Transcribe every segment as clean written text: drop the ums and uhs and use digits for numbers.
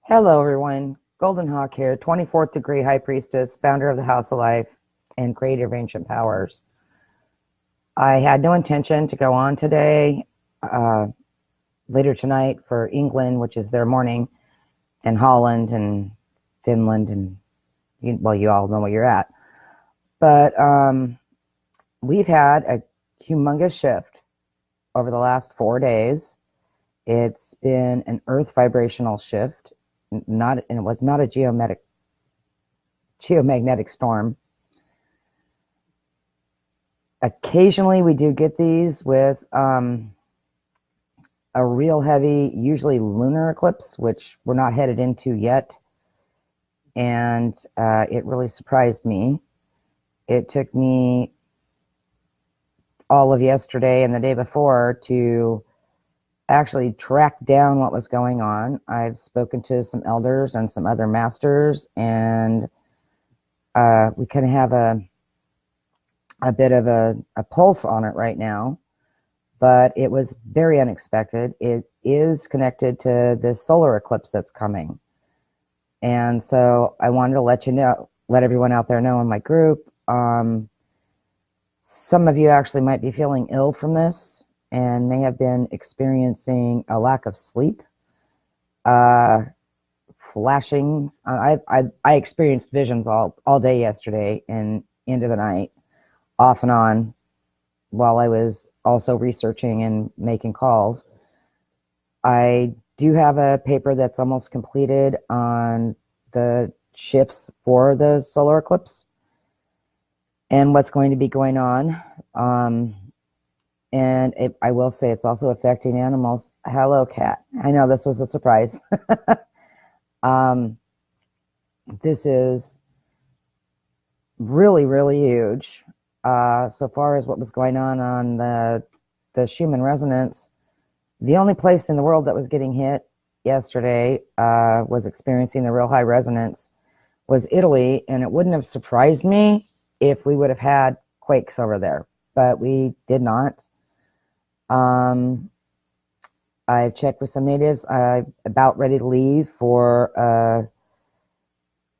Hello, everyone. Golden Hawk here, 24th degree High Priestess, founder of the House of Life and Creative Ancient Powers. I had no intention to go on today, uh, later tonight for England, which is their morning, and Holland and Finland, and you all know where you're at. But we've had a humongous shift over the last 4 days. It's been an earth vibrational shift, and it was not a geomagnetic storm. Occasionally we do get these with a real heavy, usually lunar eclipse, which we're not headed into yet. And it really surprised me. It took me all of yesterday and the day before to actually track down what was going on. I've spoken to some elders and some other masters, and we kind of have a bit of a pulse on it right now, but it was very unexpected. It is connected to this solar eclipse that's coming. And so I wanted to let everyone out there know in my group. Some of you actually might be feeling ill from this and may have been experiencing a lack of sleep, flashing. I experienced visions all day yesterday and into the night, off and on, while I was also researching and making calls. I do have a paper that's almost completed on the shifts for the solar eclipse and what's going to be going on. I will say it's also affecting animals. Hello, cat. I know this was a surprise. This is really, really huge. So far as what was going on the Schumann resonance, the only place in the world that was getting hit yesterday was experiencing the real high resonance was Italy, and it wouldn't have surprised me if we would have had quakes over there, but we did not. I've checked with some natives. I'm about ready to leave for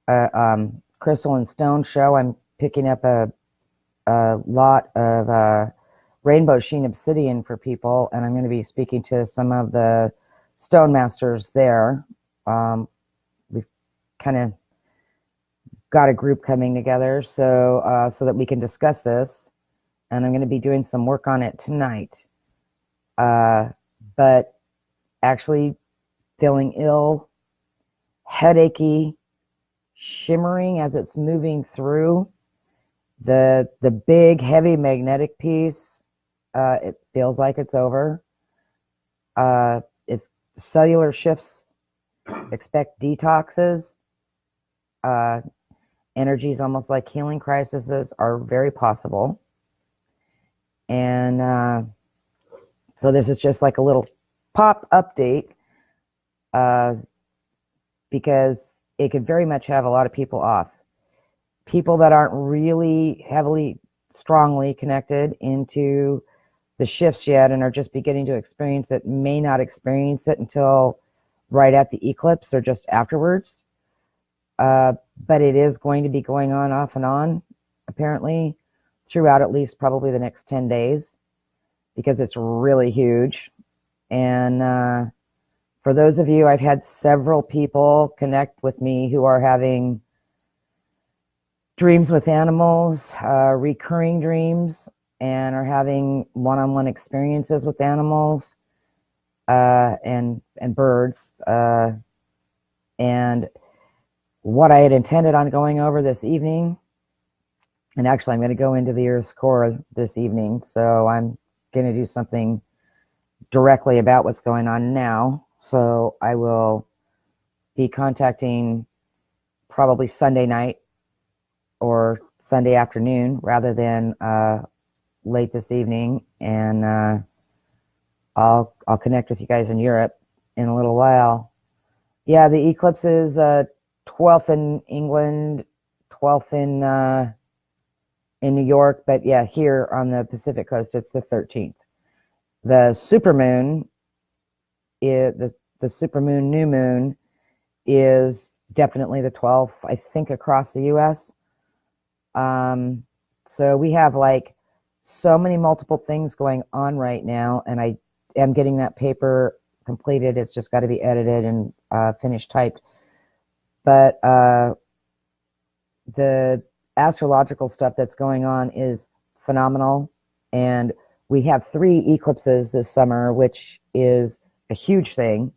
a crystal and stone show. I'm picking up a lot of rainbow sheen obsidian for people, and I'm going to be speaking to some of the stone masters there. We've kind of got a group coming together so that we can discuss this, and I'm going to be doing some work on it tonight. But actually feeling ill, headachy, shimmering as it's moving through the big heavy magnetic piece. It feels like it's over. It's cellular shifts. Expect detoxes. Energies almost like healing crises are very possible. And so this is just like a little pop update, because it could very much have a lot of people off. People that aren't really strongly connected into the shifts yet and are just beginning to experience it may not experience it until right at the eclipse or just afterwards. But it is going to be going on off and on, apparently, throughout at least probably the next 10 days, because it's really huge. And for those of you, I've had several people connect with me who are having dreams with animals, recurring dreams, and are having one-on-one experiences with animals and birds. And what I had intended on going over this evening, and actually I'm going to go into the Earth's core this evening, so I'm going to do something directly about what's going on now. So I will be contacting probably Sunday night or Sunday afternoon rather than late this evening, and I'll connect with you guys in Europe in a little while. Yeah, the eclipse is 12th in England, 12th in New York, but yeah, here on the Pacific coast it's the 13th. The supermoon, the supermoon new moon is definitely the 12th, I think, across the US. So we have like so many multiple things going on right now, and I am getting that paper completed. It's just got to be edited and finished typed. But the astrological stuff that's going on is phenomenal, and we have 3 eclipses this summer, which is a huge thing,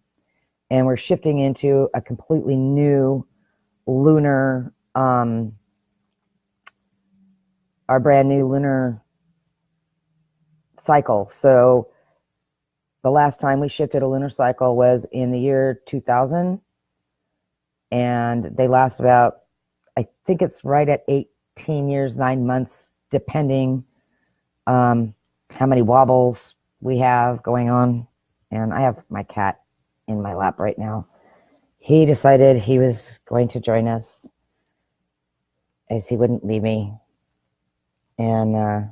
and we're shifting into a completely new lunar our brand new lunar cycle. So the last time we shifted a lunar cycle was in the year 2000, and they last about, I think it's right at 18 years, 9 months, depending how many wobbles we have going on. And I have my cat in my lap right now. He decided he was going to join us, as he wouldn't leave me. And I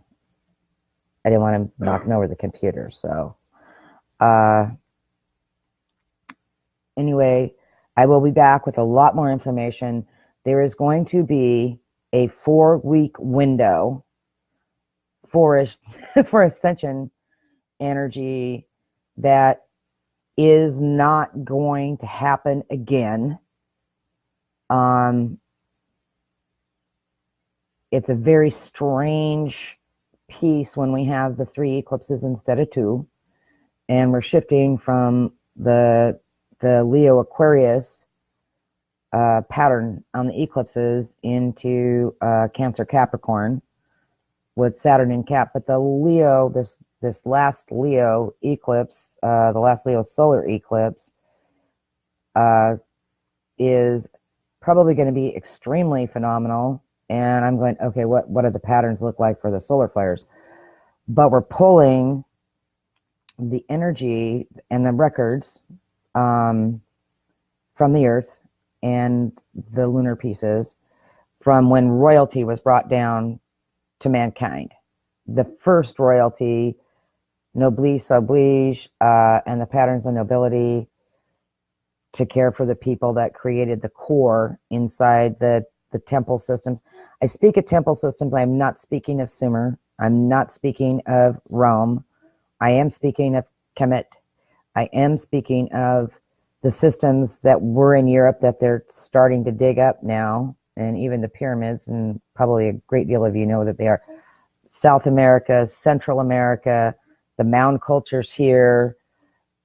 didn't want him knocking over the computer. So anyway, I will be back with a lot more information. There is going to be a 4-week window for ascension energy that is not going to happen again. It's a very strange piece when we have the 3 eclipses instead of 2, and we're shifting from the Leo Aquarius pattern on the eclipses into Cancer Capricorn with Saturn in Cap. But the Leo, this last Leo eclipse, the last Leo solar eclipse, is probably going to be extremely phenomenal. And I'm going, okay, what do the patterns look like for the solar flares? But we're pulling the energy and the records from the Earth and the lunar pieces from when royalty was brought down to mankind. The first royalty, noblesse oblige, and the patterns of nobility to care for the people that created the core inside the temple systems. I speak of temple systems. I'm not speaking of Sumer. I'm not speaking of Rome. I am speaking of Kemet. I am speaking of the systems that were in Europe that they're starting to dig up now, and even the pyramids, and probably a great deal of you know that they are. South America, Central America, the mound cultures here,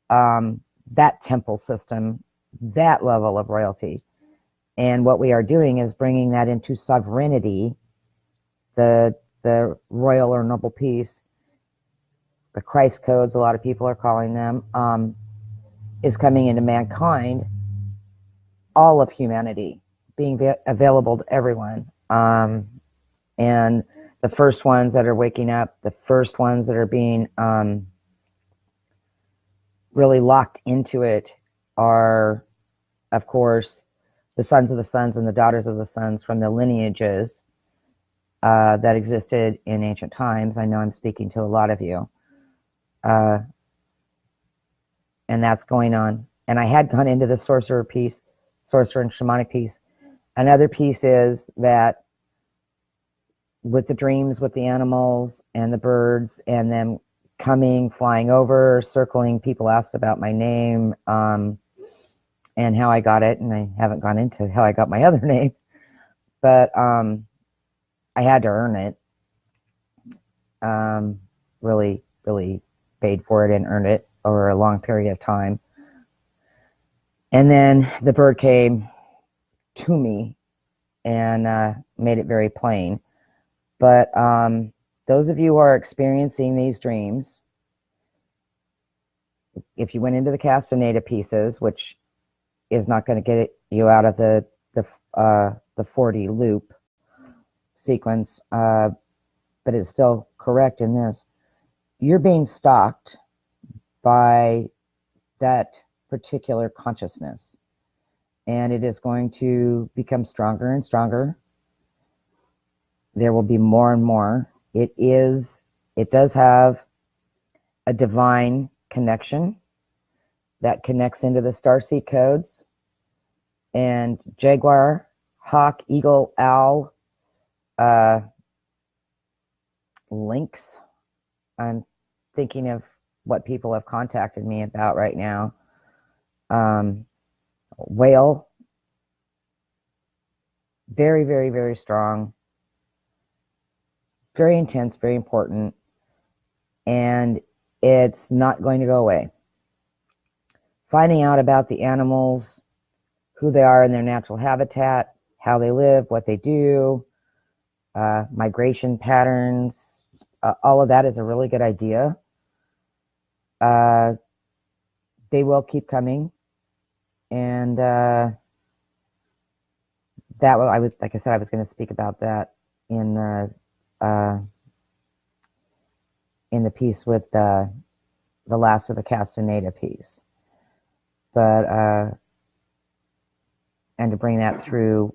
that temple system, that level of royalty. And what we are doing is bringing that into sovereignty, the royal or noble peace, the Christ codes, a lot of people are calling them, is coming into mankind, all of humanity, being available to everyone. And the first ones that are waking up, the first ones that are being really locked into it are, of course, the sons of the sons and the daughters of the sons from the lineages that existed in ancient times. I know I'm speaking to a lot of you. And that's going on. And I had gone into the sorcerer piece, sorcerer and shamanic piece. Another piece is that with the dreams, with the animals and the birds and them coming, flying over, circling, people asked about my name, and how I got it, and I haven't gone into how I got my other name, but I had to earn it. Really, really paid for it and earned it over a long period of time. And then the bird came to me and made it very plain. But those of you who are experiencing these dreams, if you went into the Castaneda pieces, which is not going to get you out of the 40 loop sequence, but it's still correct in this. You're being stalked by that particular consciousness, and it is going to become stronger and stronger. There will be more and more. It does have a divine connection that connects into the starseed codes, and jaguar, hawk, eagle, owl, lynx. I'm thinking of what people have contacted me about right now. Whale, very, very, very strong, very intense, very important, and it's not going to go away. Finding out about the animals, who they are in their natural habitat, how they live, what they do, migration patterns, all of that is a really good idea. They will keep coming, and that I was, like I said, I was going to speak about that in the piece with the last of the Castaneda piece, but and to bring that through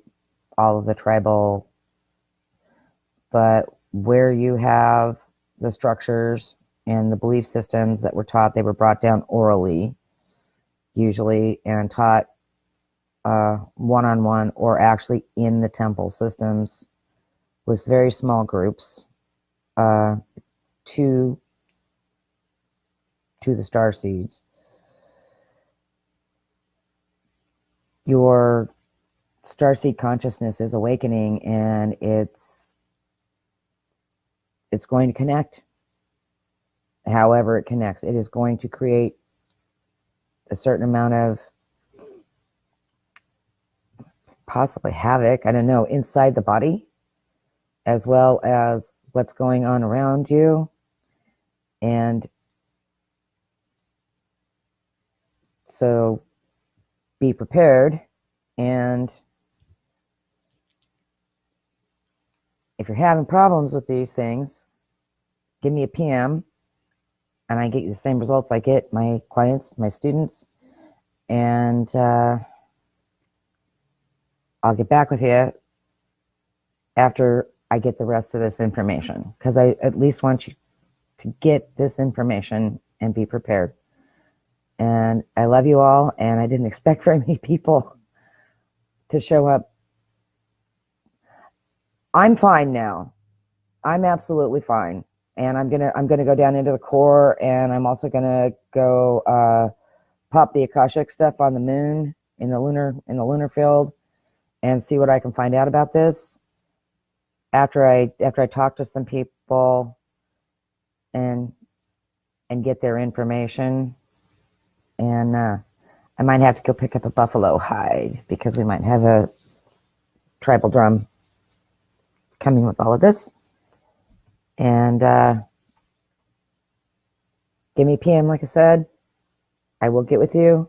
all of the tribal, but where you have the structures and the belief systems that were taught, they were brought down orally usually and taught one-on-one or actually in the temple systems with very small groups to the star seeds. Your starseed consciousness is awakening, and it's going to connect. However it connects, it is going to create a certain amount of possibly havoc, I don't know, inside the body, as well as what's going on around you. And so be prepared, and if you're having problems with these things, give me a PM, and I get you the same results I get my clients, my students, and I'll get back with you after I get the rest of this information, because I at least want you to get this information and be prepared. And I love you all, and I didn't expect very many people to show up. I'm fine now. I'm absolutely fine. And I'm gonna go down into the core, and I'm also gonna go pop the Akashic stuff on the moon in the lunar field, and see what I can find out about this after I talk to some people and get their information. And I might have to go pick up a buffalo hide, because we might have a tribal drum coming with all of this. And give me a PM, like I said. I will get with you.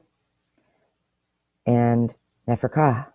And Neferka.